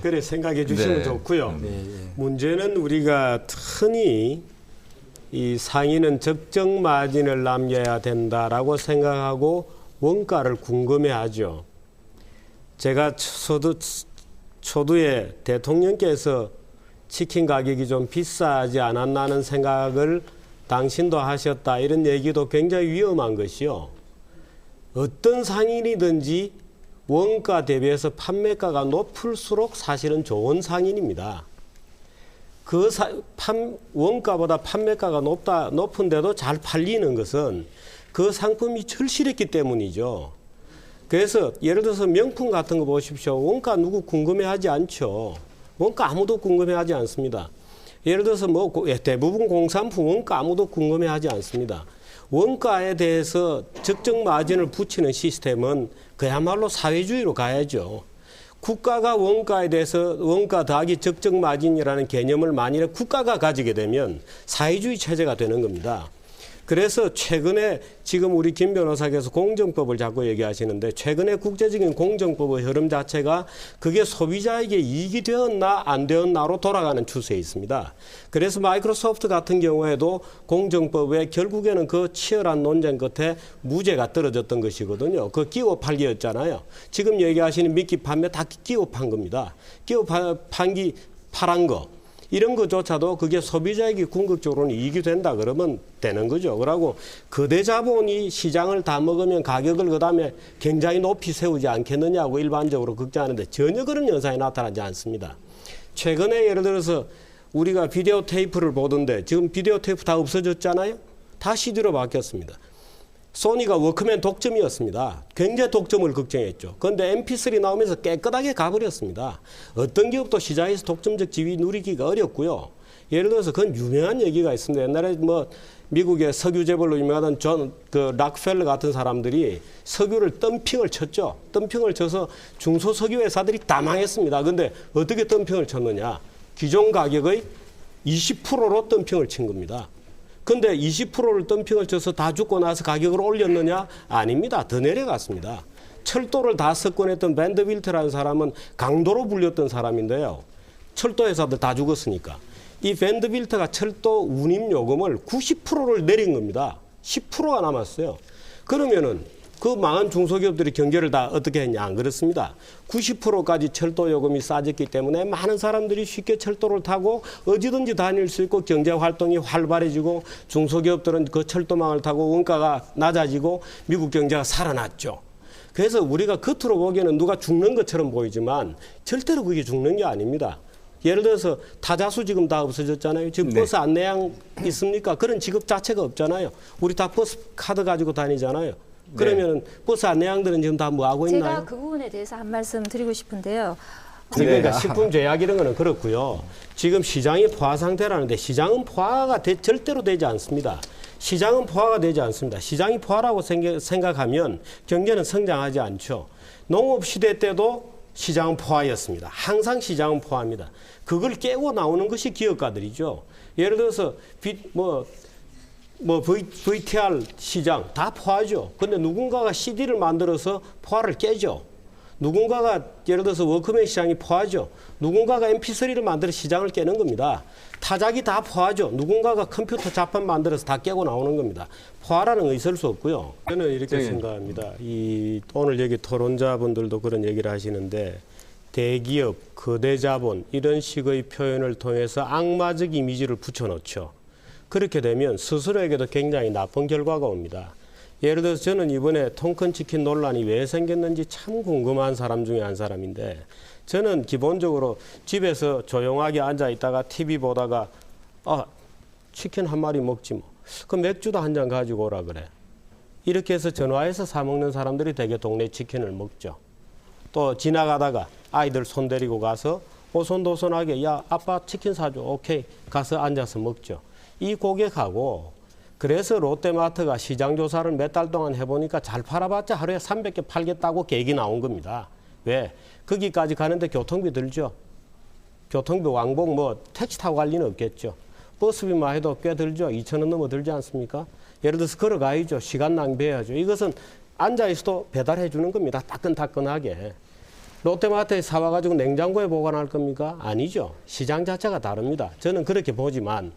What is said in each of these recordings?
그래 생각해 주시면 네. 좋고요. 문제는 우리가 흔히 이 상인은 적정 마진을 남겨야 된다라고 생각하고 원가를 궁금해하죠. 제가 초두에 대통령께서 치킨 가격이 좀 비싸지 않았나는 생각을 당신도 하셨다 이런 얘기도 굉장히 위험한 것이요. 어떤 상인이든지 원가 대비해서 판매가가 높을수록 사실은 좋은 상인입니다. 원가보다 판매가가 높은데도 잘 팔리는 것은 그 상품이 절실했기 때문이죠. 그래서 예를 들어서 명품 같은 거 보십시오. 원가 누구 궁금해하지 않죠. 원가 아무도 궁금해하지 않습니다. 예를 들어서 대부분 공산품 원가 아무도 궁금해하지 않습니다. 원가에 대해서 적정 마진을 붙이는 시스템은 그야말로 사회주의로 가야죠. 국가가 원가에 대해서 원가 더하기 적정 마진이라는 개념을 만일에 국가가 가지게 되면 사회주의 체제가 되는 겁니다. 그래서 최근에 지금 우리 김 변호사께서 공정법을 자꾸 얘기하시는데 최근에 국제적인 공정법의 흐름 자체가 그게 소비자에게 이익이 되었나 안 되었나로 돌아가는 추세에 있습니다. 그래서 마이크로소프트 같은 경우에도 공정법에 결국에는 그 치열한 논쟁 끝에 무죄가 떨어졌던 것이거든요. 그 끼워 팔기였잖아요. 지금 얘기하시는 미끼 판매 다 끼워 판 겁니다. 끼워 팔은 거. 이런 것조차도 그게 소비자에게 궁극적으로는 이익이 된다 그러면 되는 거죠. 그러고 거대 자본이 시장을 다 먹으면 가격을 그다음에 굉장히 높이 세우지 않겠느냐고 일반적으로 걱정하는데 전혀 그런 현상이 나타나지 않습니다. 최근에 예를 들어서 우리가 비디오 테이프를 보던데 지금 비디오 테이프 다 없어졌잖아요. 다 CD로 바뀌었습니다. 소니가 워크맨 독점이었습니다. 굉장히 독점을 걱정했죠. 그런데 MP3 나오면서 깨끗하게 가버렸습니다. 어떤 기업도 시장에서 독점적 지위 누리기가 어렵고요. 예를 들어서 그건 유명한 얘기가 있습니다. 옛날에 미국의 석유 재벌로 유명하던 락펠러 같은 사람들이 석유를 덤핑을 쳤죠. 덤핑을 쳐서 중소석유 회사들이 다 망했습니다. 그런데 어떻게 덤핑을 쳤느냐. 기존 가격의 20%로 덤핑을 친 겁니다. 근데 20%를 덤핑을 쳐서 다 죽고 나서 가격을 올렸느냐? 아닙니다. 더 내려갔습니다. 철도를 다 석권했던 밴드빌트라는 사람은 강도로 불렸던 사람인데요. 철도 회사들 다 죽었으니까. 이 밴드빌트가 철도 운임 요금을 90%를 내린 겁니다. 10%가 남았어요. 그러면은 그 망한 중소기업들이 경제를 다 어떻게 했냐? 안 그렇습니다. 90%까지 철도 요금이 싸졌기 때문에 많은 사람들이 쉽게 철도를 타고 어디든지 다닐 수 있고 경제 활동이 활발해지고 중소기업들은 그 철도망을 타고 원가가 낮아지고 미국 경제가 살아났죠. 그래서 우리가 겉으로 보기에는 누가 죽는 것처럼 보이지만 절대로 그게 죽는 게 아닙니다. 예를 들어서 타자수 지금 다 없어졌잖아요. 지금 버스 안내양 있습니까? 그런 직업 자체가 없잖아요. 우리 다 버스 카드 가지고 다니잖아요. 그러면 버스 안내양들은 지금 다 뭐 하고 있나요? 제가 그 부분에 대해서 한 말씀 드리고 싶은데요. 그러니까 식품 제약 이런 거는 그렇고요. 지금 시장이 포화 상태라는데 시장은 포화가 절대로 되지 않습니다. 시장은 포화가 되지 않습니다. 시장이 포화라고 생각하면 경제는 성장하지 않죠. 농업 시대 때도 시장은 포화였습니다. 항상 시장은 포화입니다. 그걸 깨고 나오는 것이 기업가들이죠. 예를 들어서 VTR 시장 다 포화죠. 근데 누군가가 CD를 만들어서 포화를 깨죠. 누군가가 예를 들어서 워크맨 시장이 포화죠. 누군가가 MP3를 만들어 시장을 깨는 겁니다. 타자기 다 포화죠. 누군가가 컴퓨터 자판 만들어서 다 깨고 나오는 겁니다. 포화라는 거 있을 수 없고요. 저는 이렇게 생각합니다. 오늘 여기 토론자분들도 그런 얘기를 하시는데 대기업, 거대 자본 이런 식의 표현을 통해서 악마적 이미지를 붙여놓죠. 그렇게 되면 스스로에게도 굉장히 나쁜 결과가 옵니다. 예를 들어서 저는 이번에 통큰 치킨 논란이 왜 생겼는지 참 궁금한 사람 중에 한 사람인데 저는 기본적으로 집에서 조용하게 앉아 있다가 TV 보다가 치킨 한 마리 먹지 뭐. 그럼 맥주도 한 잔 가지고 오라 그래. 이렇게 해서 전화해서 사 먹는 사람들이 대개 동네 치킨을 먹죠. 또 지나가다가 아이들 손 데리고 가서 오손도손하게 야 아빠 치킨 사줘. 오케이. 가서 앉아서 먹죠. 이 고객하고 그래서 롯데마트가 시장조사를 몇 달 동안 해보니까 잘 팔아봤자 하루에 300개 팔겠다고 계획이 나온 겁니다. 왜? 거기까지 가는데 교통비 들죠. 교통비 왕복 택시 타고 갈 리는 없겠죠. 버스비만 해도 꽤 들죠. 2,000원 넘어 들지 않습니까? 예를 들어서 걸어가야죠. 시간 낭비해야죠. 이것은 앉아있어도 배달해 주는 겁니다. 따끈따끈하게. 롯데마트에 사와가지고 냉장고에 보관할 겁니까? 아니죠. 시장 자체가 다릅니다. 저는 그렇게 보지만,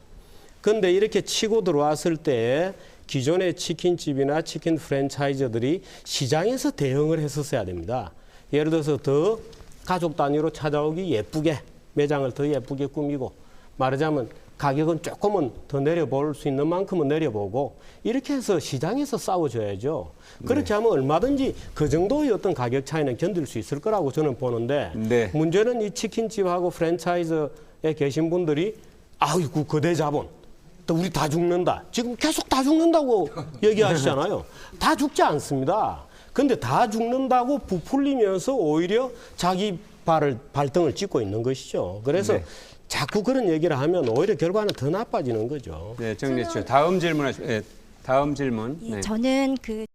근데 이렇게 치고 들어왔을 때 기존의 치킨집이나 치킨 프랜차이저들이 시장에서 대응을 했었어야 됩니다. 예를 들어서 더 가족 단위로 찾아오기 예쁘게 매장을 더 예쁘게 꾸미고, 말하자면 가격은 조금은 더 내려볼 수 있는 만큼은 내려보고, 이렇게 해서 시장에서 싸워줘야죠. 그렇게 하면 얼마든지 그 정도의 어떤 가격 차이는 견딜 수 있을 거라고 저는 보는데, 네. 문제는 이 치킨집하고 프랜차이즈에 계신 분들이 아이고 거대 자본, 또 우리 다 죽는다. 지금 계속 다 죽는다고 얘기하시잖아요. 다 죽지 않습니다. 근데 다 죽는다고 부풀리면서 오히려 자기 발등을 찍고 있는 것이죠. 그래서 네. 자꾸 그런 얘기를 하면 오히려 결과는 더 나빠지는 거죠. 네, 정리해 주시죠. 다음 질문 하시죠. 네, 다음 질문. 예, 네. 저는 그